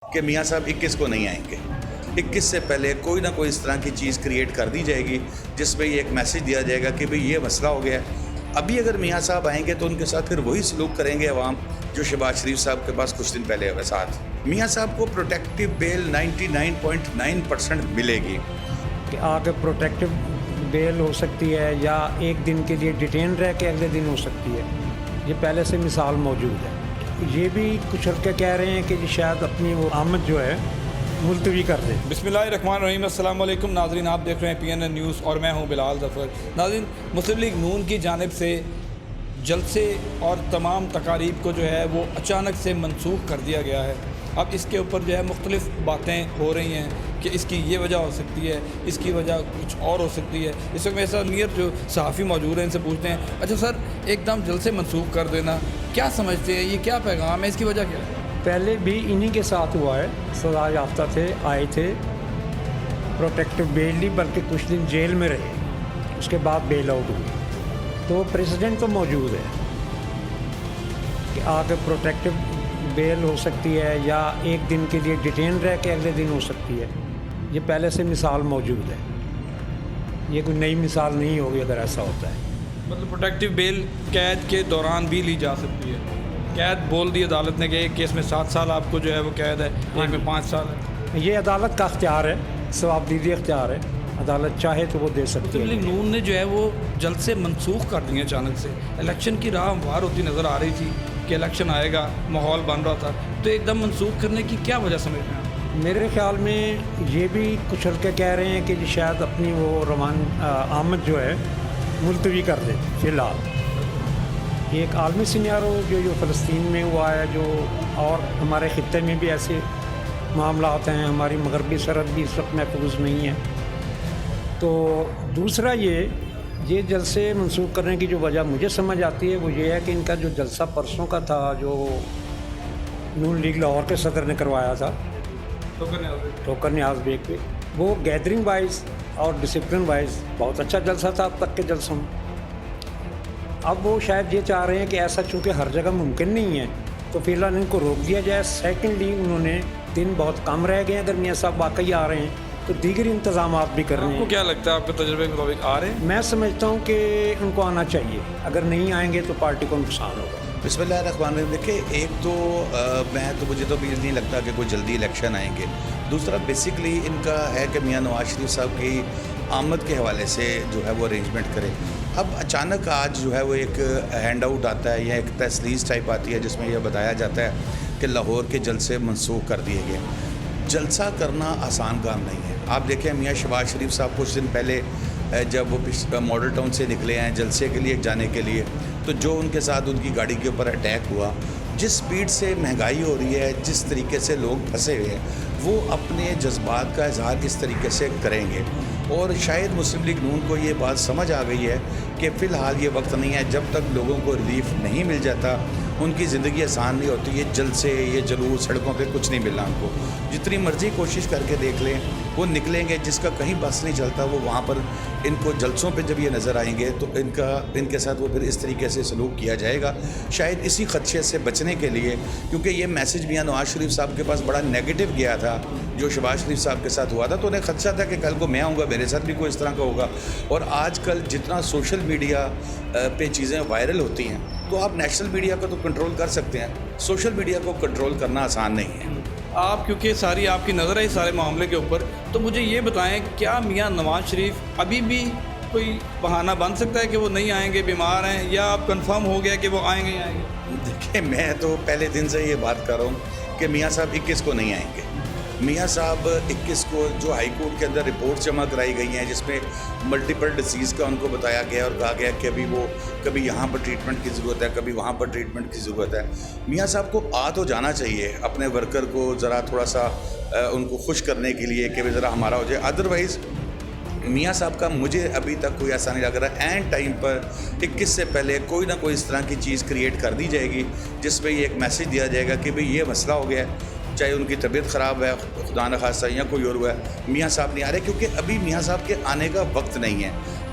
کہ میاں صاحب 21 کو نہیں آئیں گے. 21 سے پہلے کوئی نہ کوئی اس طرح کی چیز کریٹ کر دی جائے گی جس میں یہ ایک میسیج دیا جائے گا کہ بھئی یہ مسئلہ ہو گیا ہے. ابھی اگر میاں صاحب آئیں گے تو ان کے ساتھ پھر وہی سلوک کریں گے عوام جو شہباز شریف صاحب کے پاس کچھ دن پہلے ہوئے ساتھ. میاں صاحب کو پروٹیکٹیو بیل 99.9% ملے گی کہ آگے پروٹیکٹیو بیل ہو سکتی ہے یا ایک دن کے لیے ڈیٹین رہ کے اگلے دن ہو سکتی ہے. یہ پہلے سے مثال موجود ہے. یہ بھی کچھ حلقے کہہ رہے ہیں کہ یہ شاید اپنی وہ آمد جو ہے ملتوی کر دے. بسم اللہ الرحمن الرحیم. السلام علیکم ناظرین، آپ دیکھ رہے ہیں PNN نیوز اور میں ہوں بلال ظفر. ناظرین، مسلم لیگ نون کی جانب سے جلسے اور تمام تقاریب کو جو ہے وہ اچانک سے منسوخ کر دیا گیا ہے. اب اس کے اوپر جو ہے مختلف باتیں ہو رہی ہیں کہ اس کی یہ وجہ ہو سکتی ہے، اس کی وجہ کچھ اور ہو سکتی ہے. اس وقت میرے ساتھ نیت جو صحافی موجود ہیں ان سے پوچھتے ہیں، اچھا سر، ایک دم جلسے منسوخ کر دینا کیا سمجھتے ہیں؟ یہ کیا پیغام ہے؟ اس کی وجہ کیا ہے؟ پہلے بھی انہی کے ساتھ ہوا ہے. سزا یافتہ تھے، آئے تھے، پروٹیکٹیو بیل لی، بلکہ کچھ دن جیل میں رہے، اس کے بعد بیل آؤٹ ہوئی. تو پریزیڈنٹ تو موجود ہے کہ آگے پروٹیکٹیو بیل ہو سکتی ہے یا ایک دن کے لیے ڈیٹین رہ کے اگلے دن ہو سکتی ہے. یہ پہلے سے مثال موجود ہے. یہ کوئی نئی مثال نہیں ہوگی اگر ایسا ہوتا ہے. مطلب پروٹیکٹیو بیل قید کے دوران بھی لی جا سکتی ہے. قید بول دی عدالت نے کہ ایک کیس میں 7 سال آپ کو جو ہے وہ قید ہے، ایک میں 5 سال ہے. یہ عدالت کا اختیار ہے، ثواب دیدی اختیار ہے. عدالت چاہے تو وہ دے سکتی ہے. مسلم لیگ نون نے جو ہے وہ جلسے منسوخ کر دیے اچانک سے. الیکشن کی راہ ہموار ہوتی نظر آ رہی تھی کہ الیکشن آئے گا، ماحول بن رہا تھا، تو ایک دم منسوخ کرنے کی کیا وجہ سمجھتے ہیں آپ؟ میرے خیال میں یہ بھی کچھ حلقے کہہ رہے ہیں کہ یہ شاید اپنی وہ آمد جو ہے ملتوی کر دے فی الحال. یہ ایک عالمی سینیارو جو فلسطین میں ہوا ہے، جو اور ہمارے خطے میں بھی ایسے معاملات ہیں. ہماری مغربی سرحد بھی اس وقت محفوظ نہیں ہے. تو دوسرا یہ جلسے منسوخ کرنے کی جو وجہ مجھے سمجھ آتی ہے وہ یہ ہے کہ ان کا جو جلسہ پرسوں کا تھا، جو نون لیگ لاہور کے صدر نے کروایا تھا ٹوکر نیاز بیگ پہ، وہ گیدرنگ وائز اور ڈسپلن وائز بہت اچھا جلسہ تھا اب تک کے جلسوں میں. اب وہ شاید یہ چاہ رہے ہیں کہ ایسا چونکہ ہر جگہ ممکن نہیں ہے تو فی الحال ان کو روک دیا جائے. سیکنڈلی انہوں نے دن بہت کم رہ گئے ہیں. اگر میاں صاحب واقعی آ رہے ہیں تو دیگر انتظامات بھی کرنے ہیں. آپ کو کیا لگتا ہے، آپ کے تجربے کے مطابق آ رہے ہیں؟ میں سمجھتا ہوں کہ ان کو آنا چاہیے. اگر نہیں آئیں گے تو پارٹی کو نقصان ہوگا. بسم اللہ الرحمن الرحیم. دیکھیں، ایک تو مجھے تو بھی نہیں لگتا کہ کوئی جلدی الیکشن آئیں گے. دوسرا بیسکلی ان کا ہے کہ میاں نواز شریف صاحب کی آمد کے حوالے سے جو ہے وہ ارینجمنٹ کرے. اب اچانک آج جو ہے وہ ایک ہینڈ آؤٹ آتا ہے یا ایک تسلیس ٹائپ آتی ہے جس میں یہ بتایا جاتا ہے کہ لاہور کے جلسے منسوخ کر دیے گئے. جلسہ کرنا آسان کام نہیں ہے. آپ دیکھیں میاں شہباز شریف صاحب کچھ دن پہلے جب وہ ماڈل ٹاؤن سے نکلے ہیں جلسے کے لیے جانے کے لیے، تو جو ان کے ساتھ ان کی گاڑی کے اوپر اٹیک ہوا، جس سپیڈ سے مہنگائی ہو رہی ہے، جس طریقے سے لوگ پھنسے ہوئے ہیں، وہ اپنے جذبات کا اظہار اس طریقے سے کریں گے. اور شاید مسلم لیگ نون کو یہ بات سمجھ آ گئی ہے کہ فی الحال یہ وقت نہیں ہے. جب تک لوگوں کو ریلیف نہیں مل جاتا ان کی زندگی آسان نہیں ہوتی. یہ جلسے، یہ جلوس، سڑکوں پہ کچھ نہیں ملنا. ان کو جتنی مرضی کوشش کر کے دیکھ لیں، وہ نکلیں گے. جس کا کہیں بس نہیں چلتا وہ وہاں پر ان کو جلسوں پہ جب یہ نظر آئیں گے تو ان کے ساتھ وہ پھر اس طریقے سے سلوک کیا جائے گا. شاید اسی خدشے سے بچنے کے لیے، کیونکہ یہ میسج میاں نواز شریف صاحب کے پاس بڑا نیگیٹو گیا تھا جو شہباز شریف صاحب کے ساتھ ہوا تھا، تو انہیں خدشہ تھا کہ کل کو میں آؤں گا میرے ساتھ بھی کوئی اس طرح کا ہوگا. اور آج کل جتنا سوشل میڈیا پہ چیزیں وائرل ہوتی ہیں تو آپ نیشنل میڈیا کو تو کنٹرول کر سکتے ہیں، سوشل میڈیا کو کنٹرول کرنا آسان نہیں ہے. آپ کیونکہ ساری آپ کی نظر ہے اس سارے معاملے کے اوپر، تو مجھے یہ بتائیں کیا میاں نواز شریف ابھی بھی کوئی بہانہ بن سکتا ہے کہ وہ نہیں آئیں گے، بیمار ہیں، یا آپ کنفرم ہو گیا کہ وہ آئیں گے ہی آئیں گے؟ دیکھیں، میں تو پہلے دن سے یہ بات کر رہا ہوں کہ میاں صاحب 21 کو نہیں آئیں گے. میاں صاحب 21 کو جو ہائی کورٹ کے اندر رپورٹ جمع کرائی گئی ہیں جس میں ملٹیپل ڈیزیز کا ان کو بتایا گیا اور کہا گیا کہ ابھی وہ کبھی یہاں پر ٹریٹمنٹ کی ضرورت ہے، کبھی وہاں پر ٹریٹمنٹ کی ضرورت ہے. میاں صاحب کو آ تو جانا چاہیے اپنے ورکر کو ذرا تھوڑا سا ان کو خوش کرنے کے لیے کہ ذرا ہمارا ہو جائے. ادروائز میاں صاحب کا مجھے ابھی تک کوئی ایسا نہیں لگ رہا. اینڈ ٹائم پر 21 سے پہلے کوئی نہ کوئی اس طرح کی چیز کریٹ کر دی جائے گی جس میں یہ ایک میسیج دیا جائے گا کہ بھئی یہ مسئلہ ہو گیا ہے، چاہے ان کی طبیعت خراب ہے، خدا نخواستہ، یا کوئی اور ہوا ہے، میاں صاحب نہیں آ رہے. کیونکہ ابھی میاں صاحب کے آنے کا وقت نہیں ہے.